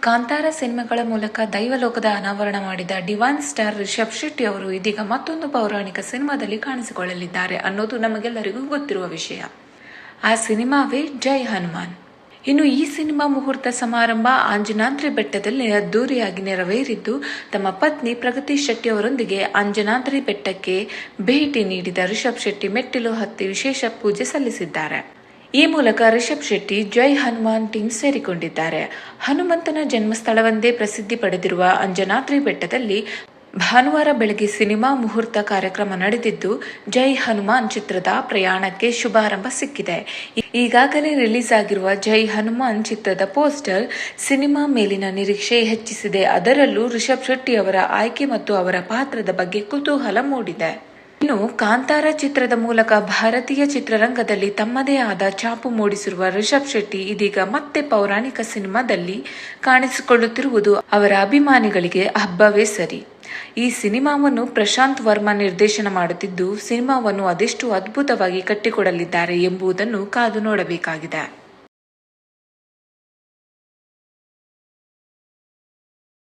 ಕಾಂತಾರ ಸಿನಿಮಾಗಳ ಮೂಲಕ ದೈವಲೋಕದ ಅನಾವರಣ ಮಾಡಿದ ಡಿವೈನ್ ಸ್ಟಾರ್ ರಿಷಬ್ ಶೆಟ್ಟಿ ಅವರು ಇದೀಗ ಮತ್ತೊಂದು ಪೌರಾಣಿಕ ಸಿನಿಮಾದಲ್ಲಿ ಕಾಣಿಸಿಕೊಳ್ಳಲಿದ್ದಾರೆ ಅನ್ನೋದು ನಮಗೆಲ್ಲರಿಗೂ ಗೊತ್ತಿರುವ ವಿಷಯ. ಆ ಸಿನಿಮಾವೇ ಜೈ ಹನುಮಾನ್. ಇನ್ನು ಈ ಸಿನಿಮಾ ಮುಹೂರ್ತ ಸಮಾರಂಭ ಅಂಜನಾದ್ರಿ ಬೆಟ್ಟದಲ್ಲಿ ಅದ್ದೂರಿಯಾಗಿ ನೆರವೇರಿದ್ದು, ತಮ್ಮ ಪತ್ನಿ ಪ್ರಗತಿ ಶೆಟ್ಟಿ ಅವರೊಂದಿಗೆ ಅಂಜನಾದ್ರಿ ಬೆಟ್ಟಕ್ಕೆ ಭೇಟಿ ನೀಡಿದ ರಿಷಬ್ ಶೆಟ್ಟಿ ಮೆಟ್ಟಿಲು ಹತ್ತಿ ವಿಶೇಷ ಪೂಜೆ ಸಲ್ಲಿಸಿದ್ದಾರೆ. ಈ ಮೂಲಕ ರಿಷಬ್ ಶೆಟ್ಟಿ ಜೈ ಹನುಮಾನ್ ಟೀಮ್ ಸೇರಿಕೊಂಡಿದ್ದಾರೆ. ಹನುಮಂತನ ಜನ್ಮಸ್ಥಳವೆಂದೇ ಪ್ರಸಿದ್ಧಿ ಪಡೆದಿರುವ ಅಂಜನಾದ್ರಿ ಬೆಟ್ಟದಲ್ಲಿ ಭಾನುವಾರ ಬೆಳಗ್ಗೆ ಸಿನಿಮಾ ಮುಹೂರ್ತ ಕಾರ್ಯಕ್ರಮ ನಡೆದಿದ್ದು, ಜೈ ಹನುಮಾನ್ ಚಿತ್ರದ ಪ್ರಯಾಣಕ್ಕೆ ಶುಭಾರಂಭ ಸಿಕ್ಕಿದೆ. ಈಗಾಗಲೇ ರಿಲೀಸ್ ಆಗಿರುವ ಜೈ ಹನುಮಾನ್ ಚಿತ್ರದ ಪೋಸ್ಟರ್ ಸಿನಿಮಾ ಮೇಲಿನ ನಿರೀಕ್ಷೆ ಹೆಚ್ಚಿಸಿದೆ. ಅದರಲ್ಲೂ ರಿಷಬ್ ಶೆಟ್ಟಿ ಅವರ ಆಯ್ಕೆ ಮತ್ತು ಅವರ ಪಾತ್ರದ ಬಗ್ಗೆ ಕುತೂಹಲ ಮೂಡಿದೆ. ಇನ್ನು ಕಾಂತಾರ ಚಿತ್ರದ ಮೂಲಕ ಭಾರತೀಯ ಚಿತ್ರರಂಗದಲ್ಲಿ ತಮ್ಮದೇ ಆದ ಛಾಪು ಮೂಡಿಸಿರುವ ರಿಷಬ್ ಶೆಟ್ಟಿ ಇದೀಗ ಮತ್ತೆ ಪೌರಾಣಿಕ ಸಿನಿಮಾದಲ್ಲಿ ಕಾಣಿಸಿಕೊಳ್ಳುತ್ತಿರುವುದು ಅವರ ಅಭಿಮಾನಿಗಳಿಗೆ ಹಬ್ಬವೇ ಸರಿ. ಈ ಸಿನಿಮಾವನ್ನು ಪ್ರಶಾಂತ್ ವರ್ಮಾ ನಿರ್ದೇಶನ ಮಾಡುತ್ತಿದ್ದು, ಸಿನಿಮಾವನ್ನು ಅದೆಷ್ಟು ಅದ್ಭುತವಾಗಿ ಕಟ್ಟಿಕೊಡಲಿದ್ದಾರೆ ಎಂಬುದನ್ನು ಕಾದು ನೋಡಬೇಕಾಗಿದೆ.